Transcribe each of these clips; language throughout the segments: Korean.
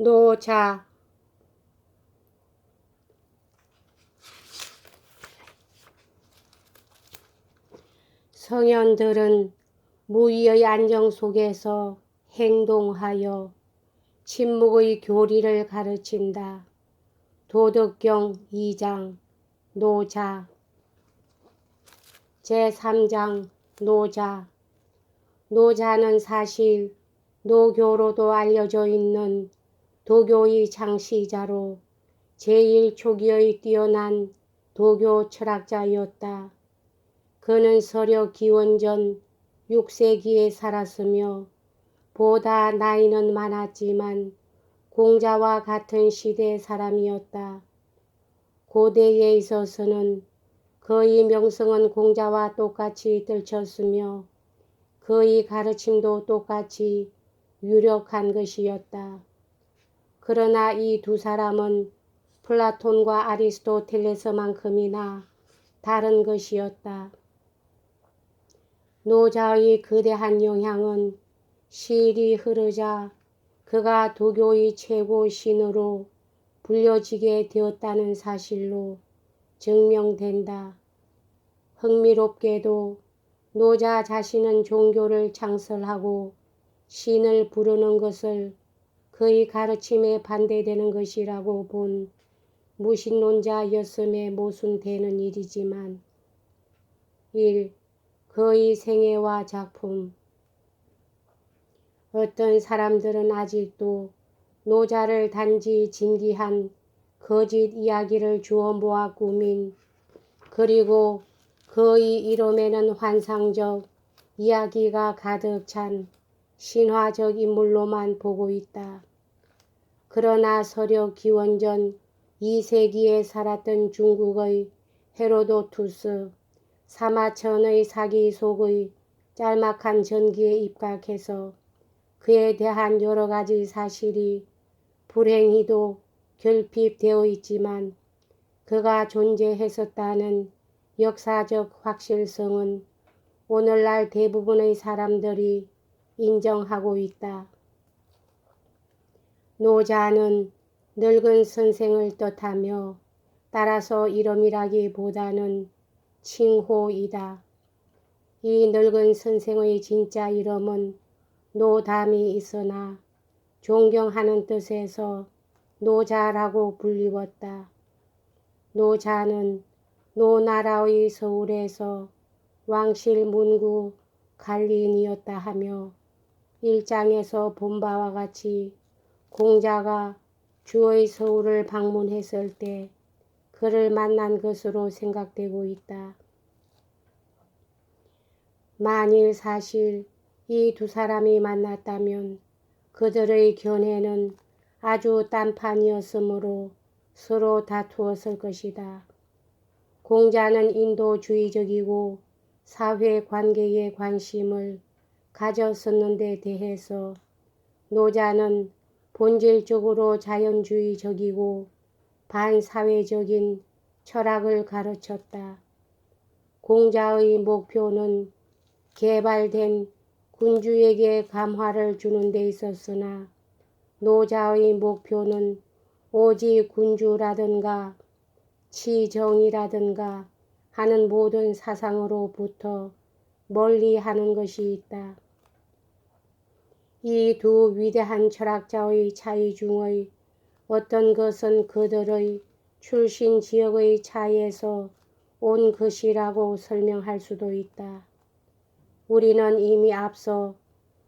노자. 성현들은 무의의 안정 속에서 행동하여 침묵의 교리를 가르친다. 도덕경 2장 노자. 제3장 노자. 노자는 사실 노교로도 알려져 있는 도교의 창시자로 제일 초기의 뛰어난 도교 철학자였다. 그는 서려 기원전 6세기에 살았으며 보다 나이는 많았지만 공자와 같은 시대 사람이었다. 고대에 있어서는 그의 명성은 공자와 똑같이 떨쳤으며 그의 가르침도 똑같이 유력한 것이었다. 그러나 이 두 사람은 플라톤과 아리스토텔레스만큼이나 다른 것이었다. 노자의 거대한 영향은 시일이 흐르자 그가 도교의 최고 신으로 불려지게 되었다는 사실로 증명된다. 흥미롭게도 노자 자신은 종교를 창설하고 신을 부르는 것을 그의 가르침에 반대되는 것이라고 본 무신론자였음에 모순되는 일이지만 1. 그의 생애와 작품. 어떤 사람들은 아직도 노자를 단지 진기한 거짓 이야기를 주워 모아 꾸민 그리고 그의 이름에는 환상적 이야기가 가득 찬 신화적 인물로만 보고 있다. 그러나 서려 기원전 2세기에 살았던 중국의 헤로도투스 사마천의 사기 속의 짤막한 전기에 입각해서 그에 대한 여러 가지 사실이 불행히도 결핍되어 있지만 그가 존재했었다는 역사적 확실성은 오늘날 대부분의 사람들이 인정하고 있다. 노자는 늙은 선생을 뜻하며 따라서 이름이라기보다는 칭호이다. 이 늙은 선생의 진짜 이름은 노담이 있으나 존경하는 뜻에서 노자라고 불리웠다. 노자는 노나라의 서울에서 왕실 문구 관리인이었다 하며 1장에서 본 바와 같이 공자가 주의 서울을 방문했을 때 그를 만난 것으로 생각되고 있다. 만일 사실 이 두 사람이 만났다면 그들의 견해는 아주 딴판이었으므로 서로 다투었을 것이다. 공자는 인도주의적이고 사회관계에 관심을 가졌었는데 대해서 노자는 본질적으로 자연주의적이고 반사회적인 철학을 가르쳤다. 공자의 목표는 개발된 군주에게 감화를 주는 데 있었으나 노자의 목표는 오직 군주라든가 치정이라든가 하는 모든 사상으로부터 멀리하는 것이 있다. 이 두 위대한 철학자의 차이 중의 어떤 것은 그들의 출신 지역의 차이에서 온 것이라고 설명할 수도 있다. 우리는 이미 앞서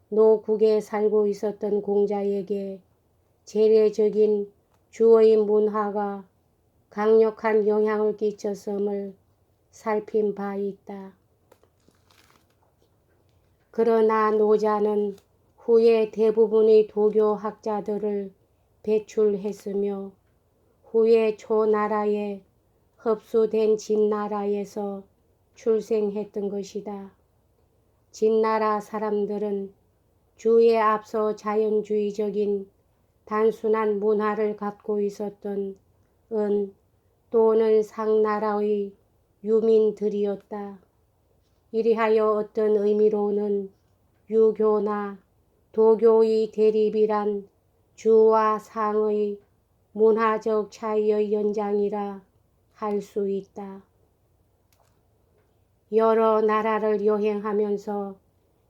노국에 살고 있었던 공자에게 재래적인 주어의 문화가 강력한 영향을 끼쳤음을 살핀 바 있다. 그러나 노자는 후에 대부분의 도교 학자들을 배출했으며 후에 초나라에 흡수된 진나라에서 출생했던 것이다. 진나라 사람들은 주에 앞서 자연주의적인 단순한 문화를 갖고 있었던 은 또는 상나라의 유민들이었다. 이리하여 어떤 의미로는 유교나 도교의 대립이란 주와 상의 문화적 차이의 연장이라 할 수 있다. 여러 나라를 여행하면서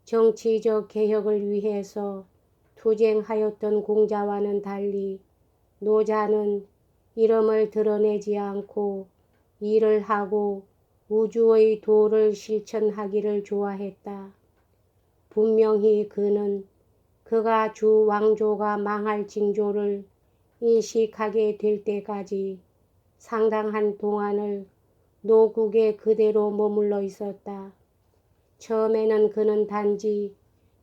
정치적 개혁을 위해서 투쟁하였던 공자와는 달리 노자는 이름을 드러내지 않고 일을 하고 우주의 도를 실천하기를 좋아했다. 분명히 그는 그가 주 왕조가 망할 징조를 인식하게 될 때까지 상당한 동안을 노국에 그대로 머물러 있었다. 처음에는 그는 단지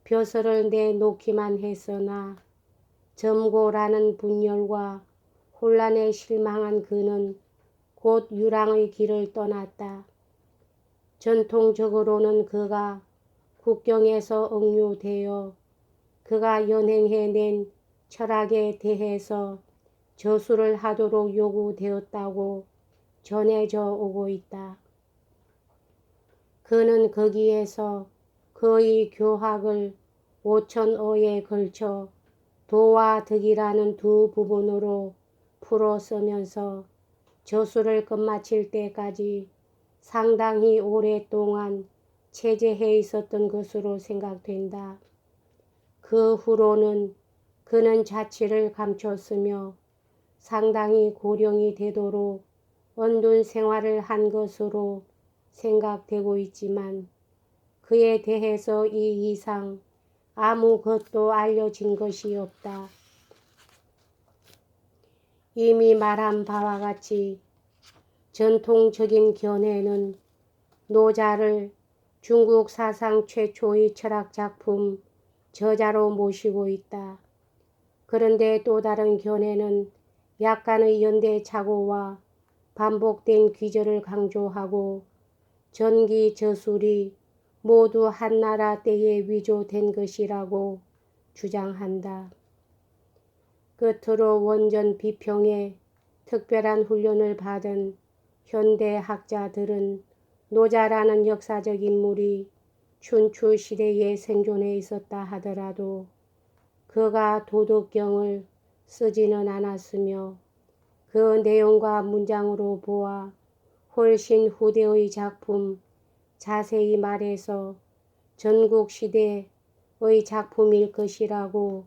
벼슬을 내놓기만 했으나 점고라는 분열과 혼란에 실망한 그는 곧 유랑의 길을 떠났다. 전통적으로는 그가 국경에서 억류되어 그가 연행해낸 철학에 대해서 저술을 하도록 요구되었다고 전해져 오고 있다. 그는 거기에서 그의 교학을 5,000어에 걸쳐 도와 덕이라는 두 부분으로 풀어 쓰면서 저술을 끝마칠 때까지 상당히 오랫동안 체제해 있었던 것으로 생각된다. 그 후로는 그는 자취를 감췄으며 상당히 고령이 되도록 언둔 생활을 한 것으로 생각되고 있지만 그에 대해서 이 이상 아무것도 알려진 것이 없다. 이미 말한 바와 같이 전통적인 견해는 노자를 중국 사상 최초의 철학작품 저자로 모시고 있다. 그런데 또 다른 견해는 약간의 연대착오와 반복된 귀절을 강조하고 전기 저술이 모두 한나라 때에 위조된 것이라고 주장한다. 끝으로 원전 비평에 특별한 훈련을 받은 현대 학자들은 노자라는 역사적 인물이 춘추 시대에 생존해 있었다 하더라도 그가 도덕경을 쓰지는 않았으며 그 내용과 문장으로 보아 훨씬 후대의 작품, 자세히 말해서 전국시대의 작품일 것이라고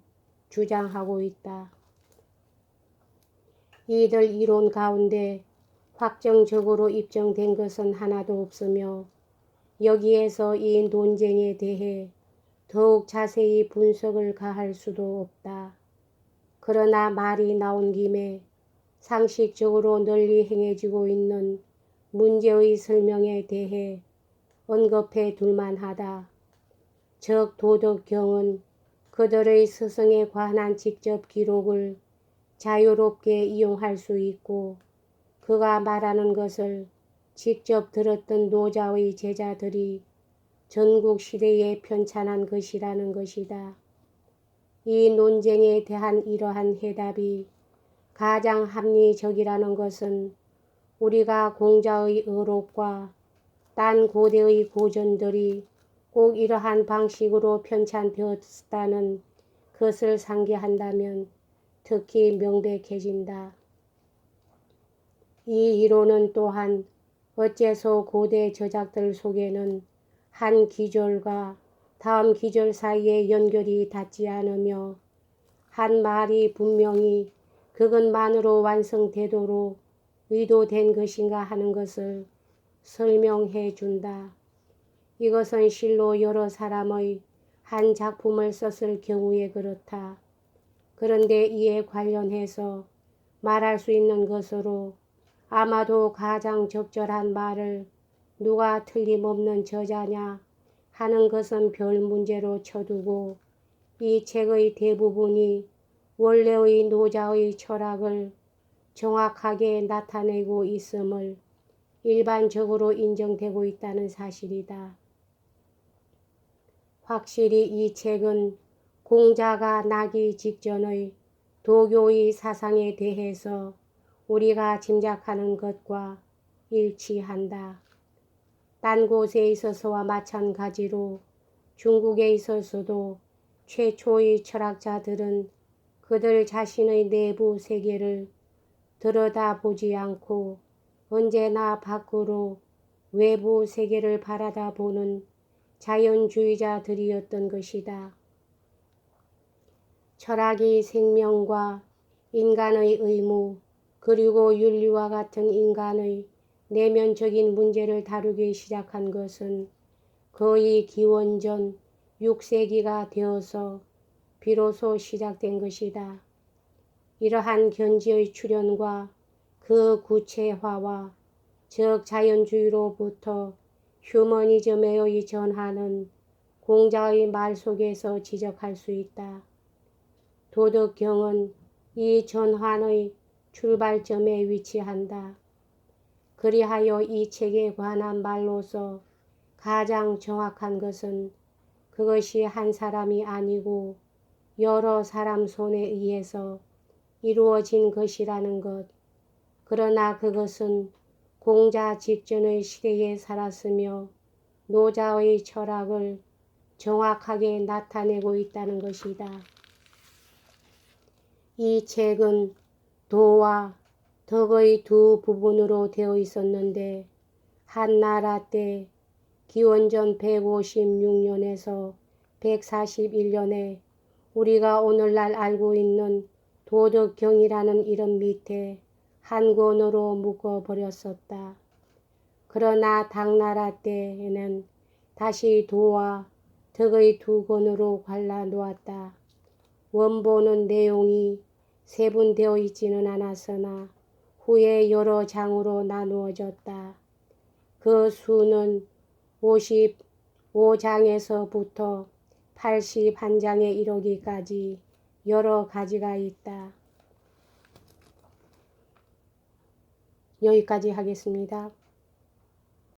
주장하고 있다. 이들 이론 가운데 확정적으로 입증된 것은 하나도 없으며 여기에서 이 논쟁에 대해 더욱 자세히 분석을 가할 수도 없다. 그러나 말이 나온 김에 상식적으로 널리 행해지고 있는 문제의 설명에 대해 언급해 둘만하다. 즉 도덕경은 그들의 스승에 관한 직접 기록을 자유롭게 이용할 수 있고 그가 말하는 것을 직접 들었던 노자의 제자들이 전국시대에 편찬한 것이라는 것이다. 이 논쟁에 대한 이러한 해답이 가장 합리적이라는 것은 우리가 공자의 어록과 딴 고대의 고전들이 꼭 이러한 방식으로 편찬되었다는 것을 상기한다면 특히 명백해진다. 이 이론은 또한 어째서 고대 저작들 속에는 한 기절과 다음 기절 사이에 연결이 닿지 않으며 한 말이 분명히 그것만으로 완성되도록 의도된 것인가 하는 것을 설명해 준다. 이것은 실로 여러 사람의 한 작품을 썼을 경우에 그렇다. 그런데 이에 관련해서 말할 수 있는 것으로 아마도 가장 적절한 말을 누가 틀림없는 저자냐 하는 것은 별 문제로 쳐두고 이 책의 대부분이 원래의 노자의 철학을 정확하게 나타내고 있음을 일반적으로 인정되고 있다는 사실이다. 확실히 이 책은 공자가 나기 직전의 도교의 사상에 대해서 우리가 짐작하는 것과 일치한다. 딴 곳에 있어서와 마찬가지로 중국에 있어서도 최초의 철학자들은 그들 자신의 내부 세계를 들여다보지 않고 언제나 밖으로 외부 세계를 바라다보는 자연주의자들이었던 것이다. 철학이 생명과 인간의 의무 그리고 윤리와 같은 인간의 내면적인 문제를 다루기 시작한 것은 거의 기원전 6세기가 되어서 비로소 시작된 것이다. 이러한 견지의 출현과 그 구체화와 즉 자연주의로부터 휴머니즘의 전환은 공자의 말 속에서 지적할 수 있다. 도덕경은 이 전환의 출발점에 위치한다. 그리하여 이 책에 관한 말로서 가장 정확한 것은 그것이 한 사람이 아니고 여러 사람 손에 의해서 이루어진 것이라는 것. 그러나 그것은 공자 직전의 시대에 살았으며 노자의 철학을 정확하게 나타내고 있다는 것이다. 이 책은 도와 덕의 두 부분으로 되어 있었는데 한나라 때 기원전 156년에서 141년에 우리가 오늘날 알고 있는 도덕경이라는 이름 밑에 한 권으로 묶어버렸었다. 그러나 당나라 때에는 다시 도와 덕의 두 권으로 갈라놓았다. 원본은 내용이 세분되어 있지는 않았으나 후에 여러 장으로 나누어졌다. 그 수는 55장에서부터 81장에 이르기까지 여러 가지가 있다. 여기까지 하겠습니다.